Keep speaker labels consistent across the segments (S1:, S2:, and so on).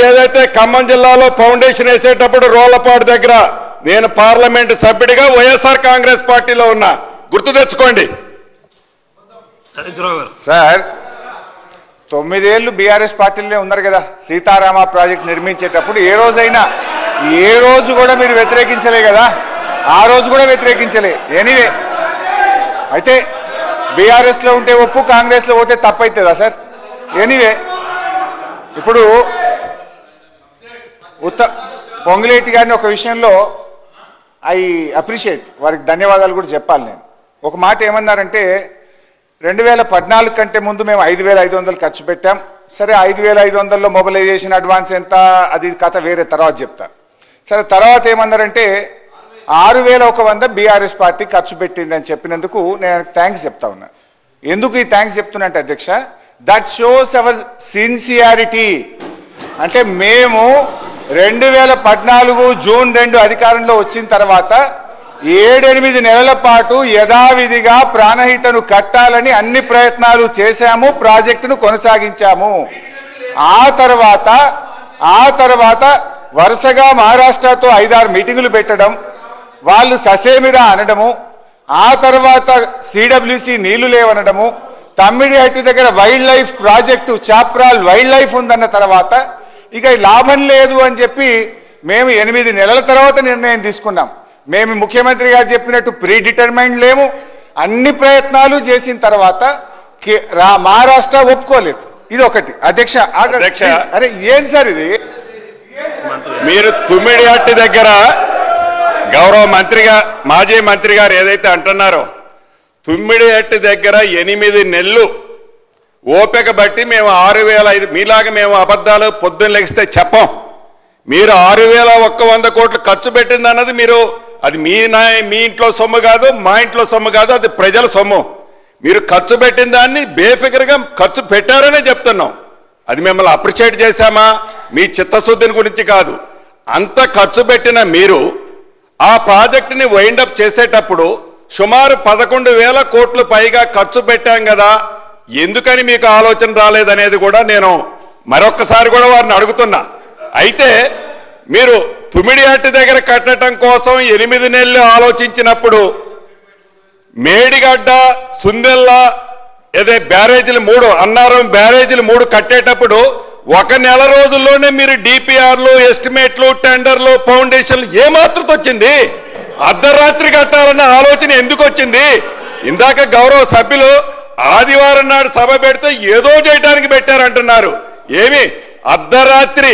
S1: ఏదైతే ఖమ్మం జిల్లాలో ఫౌండేషన్ వేసేటప్పుడు రోళ్లపాడు దగ్గర నేను పార్లమెంట్ సభ్యుడిగా వైఎస్ఆర్ కాంగ్రెస్ పార్టీలో ఉన్నా, గుర్తు తెచ్చుకోండి
S2: సార్. 9 ఏళ్ళు బీఆర్ఎస్ పార్టీలోనే ఉన్నారు కదా. సీతారామ ప్రాజెక్ట్ నిర్మించేటప్పుడు ఏ రోజు కూడా మీరు వ్యతిరేకించలే కదా, ఆ రోజు కూడా వ్యతిరేకించలే. ఎనీవే, అయితే బీఆర్ఎస్ లో ఉంటే ఒప్పు, కాంగ్రెస్ లో పోతే తప్పైతుందా సార్? ఎనీవే, ఇప్పుడు పొంగులేటి గారిని ఒక విషయంలో ఐ అప్రిషియేట్, వారికి ధన్యవాదాలు కూడా చెప్పాలి. నేను ఒక మాట ఏమన్నారంటే 2014 కంటే ముందు మేము 5,500 ఖర్చు పెట్టాం. సరే, 5,500లో మొబిలైజేషన్ అడ్వాన్స్ ఎంత, అది కథ వేరే, తర్వాత చెప్తా. సరే, తర్వాత ఏమన్నారంటే 6,100 బీఆర్ఎస్ పార్టీ ఖర్చు పెట్టిందని చెప్పినందుకు నేను థ్యాంక్స్ చెప్తా ఉన్నా. ఎందుకు ఈ థ్యాంక్స్ చెప్తున్నట్టు అధ్యక్ష, దట్ షోస్ అవర్ సిన్సియారిటీ. అంటే మేము 2014 జూన్ 2 అధికారంలో వచ్చిన తర్వాత 7-8 నెలల పాటు యథావిధిగా ప్రాణహితను కట్టాలని అన్ని ప్రయత్నాలు చేశాము, ప్రాజెక్టును కొనసాగించాము. ఆ తర్వాత వరుసగా మహారాష్ట్రతో 5-6 మీటింగులు పెట్టడం, వాళ్ళు ససేమిరా అనడము, ఆ తర్వాత సిడబ్ల్యూసి నీళ్లు లేవనడము, తమ్మిడిహట్టి దగ్గర wild life project Chaprala wild life ఉందన్న తర్వాత ఇక లాభం లేదు అని చెప్పి మేము 8 నెలల తర్వాత నిర్ణయం తీసుకున్నాం. మేము ముఖ్యమంత్రి గారు చెప్పినట్టు ప్రీ డిటర్మైండ్ లేము. అన్ని ప్రయత్నాలు చేసిన తర్వాత మహారాష్ట్ర ఒప్పుకోలేదు. ఇది ఒకటి అధ్యక్ష. అరే ఏం సార్ ఇది?
S1: మీరు తుమ్మిడిహట్టి దగ్గర గౌరవ మంత్రిగా మాజీ మంత్రి గారు ఏదైతే అంటున్నారో, తుమ్మిడిహట్టి దగ్గర 8 నెలలు ఓపిక బట్టి మేము 6,500, మీలాగా మేము అబద్ధాలు పొద్దున్న లెగిస్తే చెప్పం. మీరు 6,100 కోట్లు ఖర్చు పెట్టింది అన్నది అది మీ ఇంట్లో సొమ్ము కాదు, మా ఇంట్లో సొమ్ము కాదు, అది ప్రజల సొమ్ము. మీరు ఖర్చు పెట్టిన దాన్ని బేఫికర్గా ఖర్చు పెట్టారనే చెప్తున్నాం. అది మిమ్మల్ని అప్రిషియేట్ చేశామా, మీ చిత్తశుద్ధిని గురించి కాదు. అంత ఖర్చు పెట్టిన మీరు ఆ ప్రాజెక్టుని వైండప్ చేసేటప్పుడు సుమారు 11,000 కోట్లు పైగా ఖర్చు పెట్టాం కదా, ఎందుకని మీకు ఆలోచన రాలేదనేది కూడా నేను మరొక్కసారి కూడా వారిని అడుగుతున్నా. అయితే మీరు తుమ్మిడిహట్టి దగ్గర కట్టడం కోసం 8 నెలలు ఆలోచించినప్పుడు మేడిగడ్డ, సుందెల్ల బ్యారేజీలు 3, అన్నారం బ్యారేజీలు 3 కట్టేటప్పుడు 1 నెల రోజుల్లోనే మీరు డిపిఆర్లు, ఎస్టిమేట్లు, టెండర్లు, ఫౌండేషన్లు ఏమాత్రం వచ్చింది? అర్ధరాత్రి కట్టాలన్న ఆలోచన ఎందుకు వచ్చింది? ఇందాక గౌరవ సభ్యులు ఆదివారం నాడు సభ పెడితే ఏదో చేయడానికి పెట్టారంటున్నారు. ఏమి అర్ధరాత్రి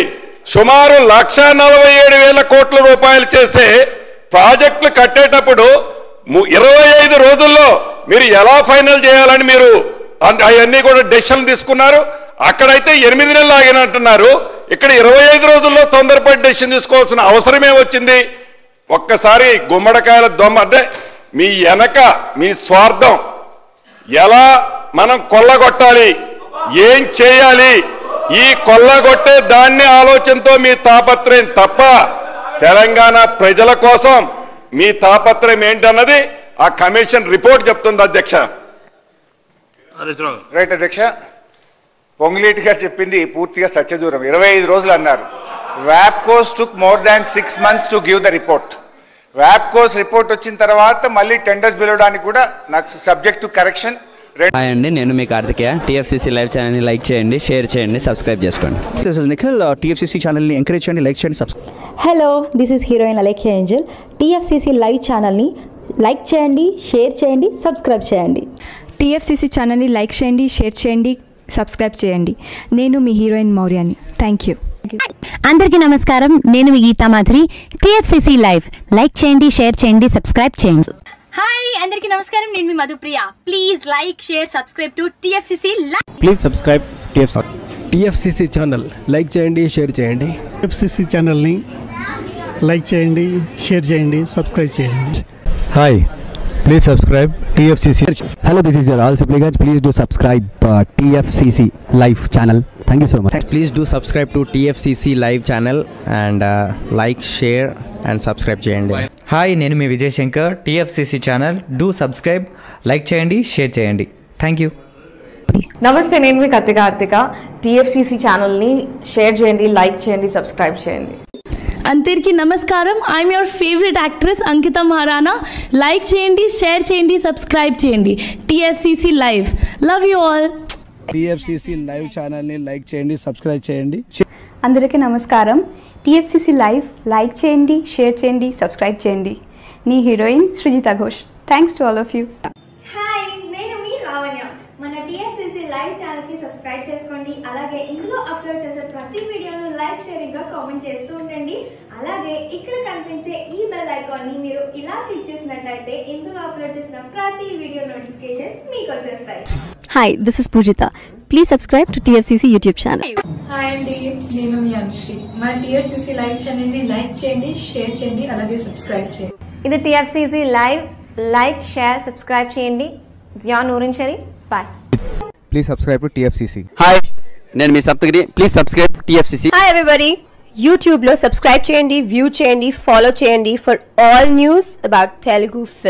S1: సుమారు 1,47,000 కోట్ల రూపాయలు చేసే ప్రాజెక్టులు కట్టేటప్పుడు 25 రోజుల్లో మీరు ఎలా ఫైనల్ చేయాలని మీరు అవన్నీ కూడా డెసిషన్ తీసుకున్నారు. అక్కడైతే 8 నెలలు ఆగినట్టున్నారు. ఇక్కడ 25 రోజుల్లో తొందరపడి డెసిషన్ తీసుకోవాల్సిన అవసరమే వచ్చింది. ఒక్కసారి గుమ్మడికాయల దొమ్మ అంటే మీ వెనక మీ స్వార్థం, ఎలా మనం కొల్లగొట్టాలి, ఏం చేయాలి, ఈ కొల్లగొట్టే దాన్ని ఆలోచనతో మీ తాపత్రయం తప్ప తెలంగాణ ప్రజల కోసం మీ తాపత్రయం ఏంటన్నది ఆ కమిషన్ రిపోర్ట్ చెప్తుంది అధ్యక్ష.
S2: రైట్ అధ్యక్ష. పొంగులేటి గారు చెప్పింది పూర్తిగా సత్యదూరం. 25 రోజులు అన్నారు. వ్యాప్కోస్ took more than 6 months to give the report. వ్యాప్కోస్ రిపోర్ట్ వచ్చిన తర్వాత మళ్ళీ టెండర్స్ పిలవడానికి కూడా నాకు సబ్జెక్ట్ టు కరెక్షన్.
S3: హాయ్ అండి, నేను మీ కార్తికేయ. టీఎఫ్సీసీ లైవ్ ఛానల్ని లైక్ చేయండి, షేర్ చేయండి, సబ్స్క్రైబ్ చేసుకోండి.
S4: This is Nikhil. టీఎఫ్సీసీ ఛానల్ని ఎంకరేజ్ చేయండి, లైక్ చేయండి, subscribe.
S5: Hello, this is heroine Alekhya Angel. TFCC live ఛానల్ని లైక్ చేయండి, షేర్ చేయండి, సబ్స్క్రైబ్ చేయండి.
S6: టీఎఫ్సీసీ ఛానల్ని లైక్ చేయండి, షేర్ చేయండి, సబ్స్క్రైబ్ చేయండి. నేను మీ హీరోయిన్ మౌర్యాని. Thank you.
S7: అందరికీ నమస్కారం, నేను మీ Geetha Madhuri. TFCC live like చేయండి, షేర్ చేయండి, సబ్స్క్రైబ్ చేయండి.
S8: హాయ్ అందరికీ నమస్కారం, నేను మీ Madhupriya. Please like, share, subscribe to TFCC live.
S4: Please subscribe
S9: TFCC channel like చేయండి, షేర్ చేయండి.
S10: టీఎఫ్సీసీ ఛానల్ని లైక్ చేయండి, షేర్ చేయండి, సబ్స్క్రైబ్ చేయండి.
S9: Hi, please subscribe TFCC. Hello, this is your Rahul Sipligunj. Please do subscribe TFCC live channel. Thank you so much.
S3: Please do subscribe to TFCC live channel and like, share and subscribe చేయండి.
S11: Hi, నేను మీ Vijay Shankar. TFCC channel do subscribe, like చేయండి, share చేయండి. Thank you. నమస్తే, నేను మీ కత్తి Karthika. TFCC ఛానల్ని share చేయండి, లైక్ చేయండి, సబ్స్క్రైబ్ చేయండి.
S12: అందరికీ నమస్కారం. I'm your favourite actress Ankita Maharana. Like చేయండి, షేర్ చేయండి, సబ్స్క్రైబ్ చేయండి. TFCC live. Love you all.
S4: TFCC live ఛానల్ని లైక్ చేయండి, సబ్స్క్రైబ్ చేయండి.
S6: అందరికీ నమస్కారం. టీఎఫ్సీసీ లైవ్ లైక్ చేయండి, షేర్ చేయండి, సబ్స్క్రైబ్ చేయండి. నీ heroine Srujitha Ghosh. Thanks to all of you.
S13: Hi, నేను మీ లావణ్య. మన టీఎఫ్సీసీ లైవ్ ఛానల్కి సబ్స్క్రైబ్ చేసుకోండి. అలాగే ఇందులో అప్లోడ్ చేసే ప్రతి వీడియోను లైక్, షేరింగ్గా కామెంట్ చేస్తూ ఉండండి. అలాగే ఇక్కడ కనిపించే ఈ బెల్ ఐకాన్ని మీరు ఇలా క్లిక్ చేసినట్లయితే ఇందులో అప్లోడ్ చేసిన ప్రతి వీడియో నోటిఫికేషన్స్ మీకు వచ్చేస్తాయి.
S14: Hi, this is Poojitha. Please subscribe to TFCC YouTube channel.
S15: Hi అండి, నేను మీ అనుశ్రీ. మన టీఎఫ్సీసీ లైవ్ ఛానల్ని లైక్ చేయండి, షేర్ చేయండి, అలాగే సబ్స్క్రైబ్ చేయండి.
S16: ఇది TFCC live. Like, share, subscribe చేయండి. Zia Noorin Shari. Bye.
S9: Please subscribe to TFCC. Hi, నేను మీ Saptagiri. Please subscribe TFCC.
S17: Hi everybody, యూట్యూబ్లో సబ్స్క్రైబ్ చేయండి, వ్యూ చేయండి, ఫాలో చేయండి for all news about Telugu film.